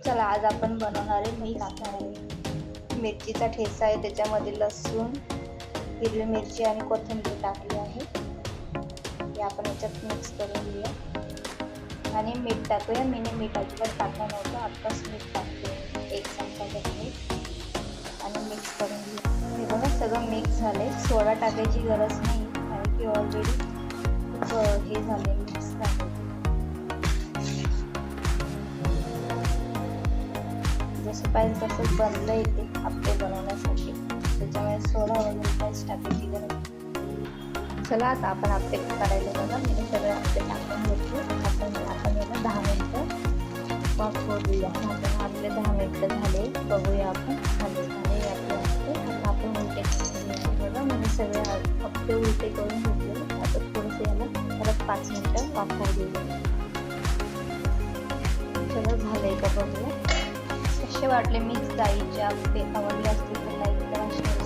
चला आज आपण बनवणार आहे मी टाकणार आहे मिरचीचा ठेचा आहे, त्याच्यामध्ये लसूण, हिरवी मिरची आणि कोथिंबीर टाकली आहे. हे आपण याच्यात मिक्स करून घेऊया आणि मीठ टाकूया. मी मीठ अजिबात टाकलं नव्हतं, आत्ताच मीठ टाकते 1 चमचा मीठ आणि मिक्स करून घेऊया. हे बघा सगळं मिक्स झाले. सोडा टाकायची गरज नाही कारण की ऑलरेडी हे झाले मिक्स झाले. जसं पाहिजे तसंच बनलं येते आप्पे बनवण्यासाठी, त्याच्यामुळे सोडा वगैरे काहीच टाकायची गरज नाही. चला आता आपण आप्पे करायला बघा. मी सगळे आप्पे टाकून घेतले. आपण याला 10 मिनिटं वाफवू देऊया. आपले 10 मिनिटं झाले, बघूया आपण. झाले आपले आप्पे. आता आपण उलटे करून बघा. मी सगळे आप्पे उलटे करून घेतले. आता थोडंसं याला परत 5 मिनिटं वाफवू देऊया. सगळं झालंय का बघूया. कसे वाटले मिक्स डाळीचे आप्पे? आवडले असतील तर लाईक करा, शेअर